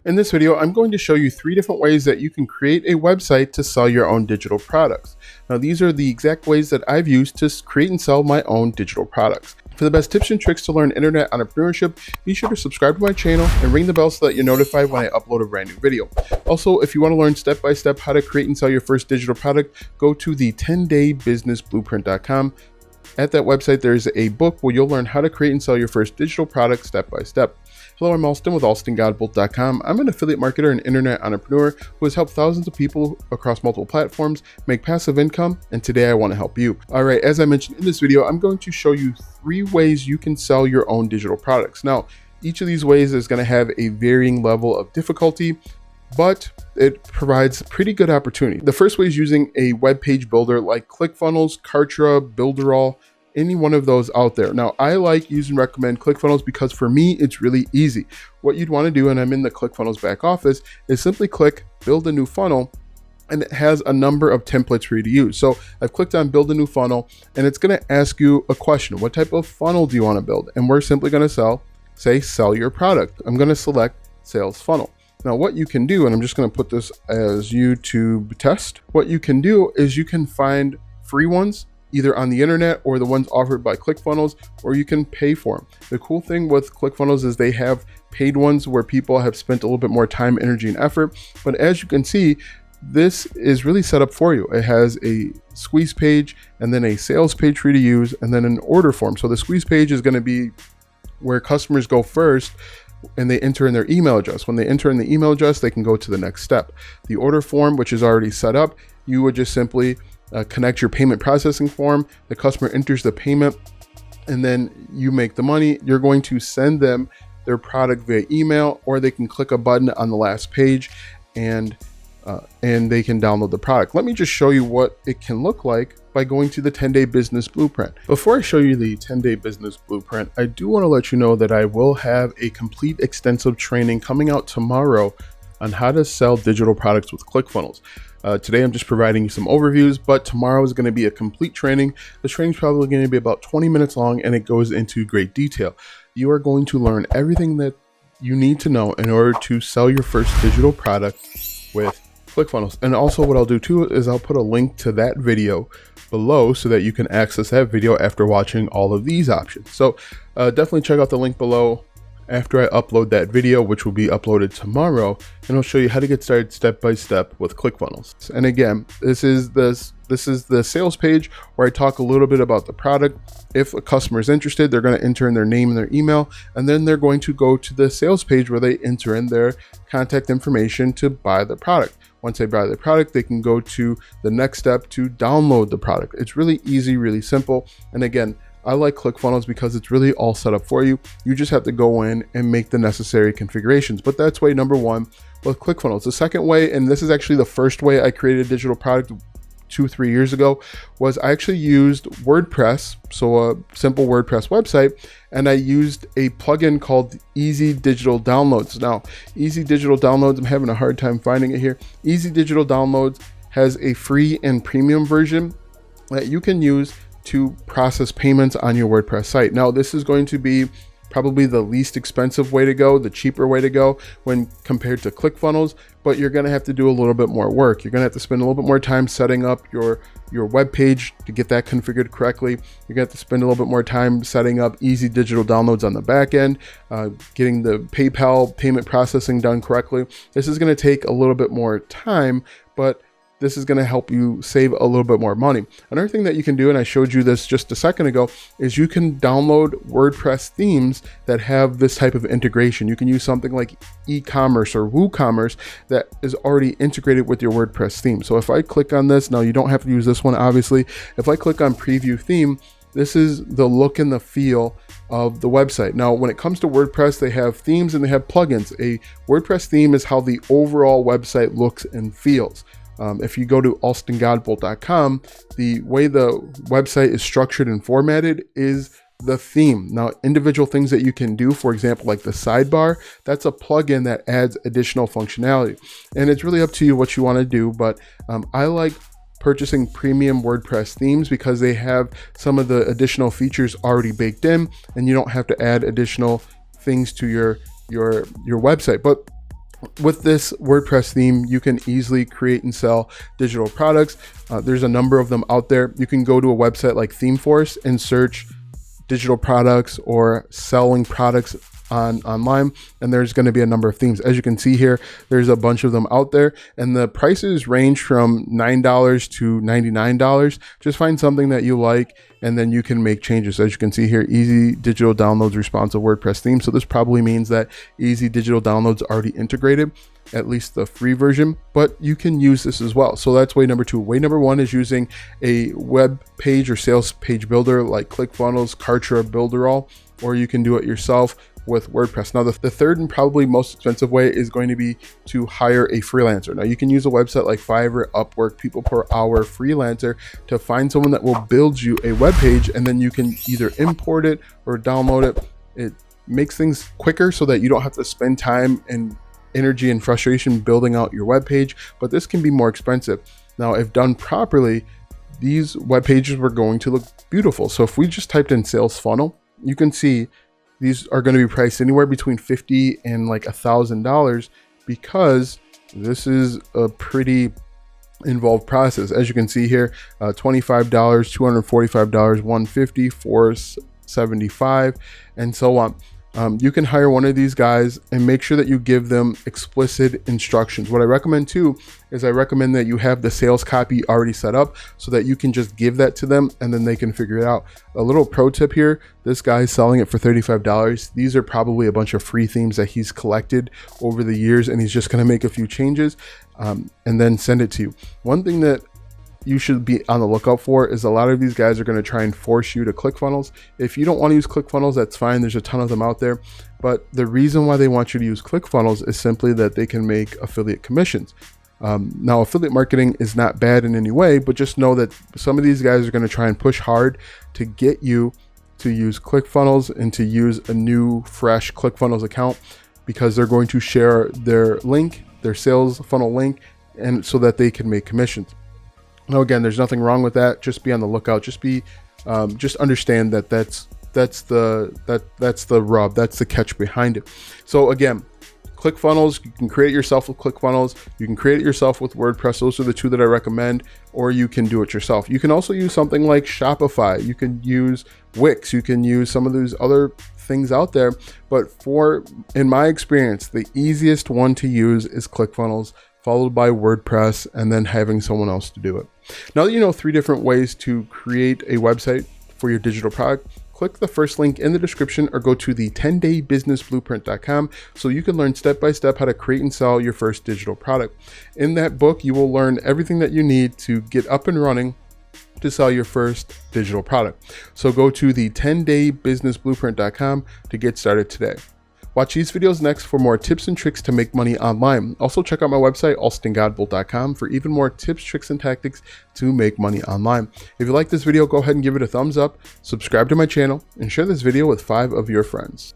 In this video, I'm going to show you 3 different ways that you can create a website to sell your own digital products. Now, these are the exact ways that I've used to create and sell my own digital products. For the best tips and tricks to learn internet entrepreneurship, be sure to subscribe to my channel and ring the bell so that you're notified when I upload a brand new video. Also, if you want to learn step-by-step how to create and sell your first digital product, go to the 10daybusinessblueprint.com. At that website, there's a book where you'll learn how to create and sell your first digital product step by step. Hello, I'm Alston with alstongodbolt.com. I'm an affiliate marketer and internet entrepreneur who has helped thousands of people across multiple platforms make passive income, and today I want to help you. All right, as I mentioned in this video, I'm going to show you 3 ways you can sell your own digital products. Now, each of these ways is going to have a varying level of difficulty, but it provides pretty good opportunity. The first way is using a web page builder like ClickFunnels, Kartra, Builderall, any one of those out there. Now, I like, use, and recommend ClickFunnels because for me, it's really easy. What you'd want to do, and I'm in the ClickFunnels back office, is simply click Build a New Funnel, and it has a number of templates for you to use. So I've clicked on Build a New Funnel, and it's going to ask you a question. What type of funnel do you want to build? And we're simply going to sell your product. I'm going to select Sales Funnel. Now, what you can do, and I'm just going to put this as YouTube test. What you can do is you can find free ones either on the internet or the ones offered by ClickFunnels, or you can pay for them. The cool thing with ClickFunnels is they have paid ones where people have spent a little bit more time, energy, and effort. But as you can see, this is really set up for you. It has a squeeze page and then a sales page for you to use and then an order form. So the squeeze page is going to be where customers go first and they enter in their email address. When they enter in the email address, they can go to the next step. The order form, which is already set up, you would just simply connect your payment processing form. The customer enters the payment and then you make the money. You're going to send them their product via email, or they can click a button on the last page and they can download the product. Let me just show you what it can look like by going to the 10-day business blueprint. Before I show you the 10-day business blueprint, I do want to let you know that I will have a complete extensive training coming out tomorrow on how to sell digital products with ClickFunnels. Today I'm just providing you some overviews, but tomorrow is going to be a complete training. The training is probably going to be about 20 minutes long, and it goes into great detail. You are going to learn everything that you need to know in order to sell your first digital product with ClickFunnels. And also what I'll do too is I'll put a link to that video below so that you can access that video after watching all of these options. So definitely check out the link below after I upload that video, which will be uploaded tomorrow, and I'll show you how to get started step by step with ClickFunnels. And again, this is the sales page where I talk a little bit about the product. If a customer is interested, they're going to enter in their name and their email, and then they're going to go to the sales page where they enter in their contact information to buy the product. Once they buy the product, they can go to the next step to download the product. It's really easy, really simple. And again, I like ClickFunnels because it's really all set up for you. You just have to go in and make the necessary configurations. But that's way number 1 with ClickFunnels. The second way, and this is actually the first way I created a digital product 2-3 years ago, was I actually used WordPress, so a simple WordPress website, and I used a plugin called Easy Digital Downloads. Now, Easy Digital Downloads, I'm having a hard time finding it here. Easy Digital Downloads has a free and premium version that you can use to process payments on your WordPress site. Now, this is going to be probably the least expensive way to go, the cheaper way to go when compared to ClickFunnels, but you're going to have to do a little bit more work. You're going to have to spend a little bit more time setting up your web page to get that configured correctly. You're going to have to spend a little bit more time setting up Easy Digital Downloads on the back end, getting the PayPal payment processing done correctly. This is going to take a little bit more time, but this is going to help you save a little bit more money. Another thing that you can do, and I showed you this just a second ago, is you can download WordPress themes that have this type of integration. You can use something like e-commerce or WooCommerce that is already integrated with your WordPress theme. So if I click on this, now you don't have to use this one, obviously. If I click on Preview Theme, this is the look and the feel of the website. Now, when it comes to WordPress, they have themes and they have plugins. A WordPress theme is how the overall website looks and feels. If you go to alstongodbolt.com, the way the website is structured and formatted is the theme. Now, individual things that you can do, for example, like the sidebar, that's a plugin that adds additional functionality. And it's really up to you what you want to do, but I like purchasing premium WordPress themes because they have some of the additional features already baked in, and you don't have to add additional things to your website. But With this WordPress theme, you can easily create and sell digital products. There's a number of them out there. You can go to a website like ThemeForce and search digital products or selling products online, and there's going to be a number of themes. As you can see here, there's a bunch of them out there, and the prices range from $9 to $99. Just find something that you like, and then you can make changes. As you can see here, easy digital downloads responsive WordPress theme. So this probably means that easy digital downloads already integrated, at least the free version, but you can use this as well. So that's way number two. Way number one is using a web page or sales page builder like ClickFunnels, Kartra, Builderall, or you can do it yourself with WordPress. Now, the third and probably most expensive way is going to be to hire a freelancer. Now, you can use a website like Fiverr, Upwork, People Per Hour, Freelancer to find someone that will build you a web page, and then you can either import it or download it. It makes things quicker so that you don't have to spend time and energy and frustration building out your web page, but this can be more expensive. Now, if done properly, these web pages were going to look beautiful. So if we just typed in sales funnel, you can see these are going to be priced anywhere between $50 and like $1,000, because this is a pretty involved process. As you can see here, $25, $245, $150, $475, and so on. You can hire one of these guys and make sure that you give them explicit instructions. What I recommend too is I recommend that you have the sales copy already set up so that you can just give that to them and then they can figure it out. A little pro tip here, this guy's selling it for $35. These are probably a bunch of free themes that he's collected over the years, and he's just going to make a few changes and then send it to you. One thing that you should be on the lookout for is a lot of these guys are going to try and force you to ClickFunnels. If you don't want to use ClickFunnels, that's fine. There's a ton of them out there. But the reason why they want you to use ClickFunnels is simply that they can make affiliate commissions. Now, affiliate marketing is not bad in any way, but just know that some of these guys are going to try and push hard to get you to use ClickFunnels and to use a new, fresh ClickFunnels account, because they're going to share their link, their sales funnel link, and so that they can make commissions. Now, again, there's nothing wrong with that. Just be on the lookout. Just understand that that's the rub. That's the catch behind it. So again, ClickFunnels, you can create it yourself with ClickFunnels. You can create it yourself with WordPress. Those are the two that I recommend, or you can do it yourself. You can also use something like Shopify. You can use Wix. You can use some of those other things out there. But in my experience, the easiest one to use is ClickFunnels, followed by WordPress, and then having someone else to do it. Now that you know 3 different ways to create a website for your digital product, click the first link in the description or go to the 10daybusinessblueprint.com so you can learn step-by-step how to create and sell your first digital product. In that book, you will learn everything that you need to get up and running to sell your first digital product. So go to the 10daybusinessblueprint.com to get started today. Watch these videos next for more tips and tricks to make money online. Also check out my website, alstongodbolt.com, for even more tips, tricks, and tactics to make money online. If you like this video, go ahead and give it a thumbs up, subscribe to my channel, and share this video with 5 of your friends.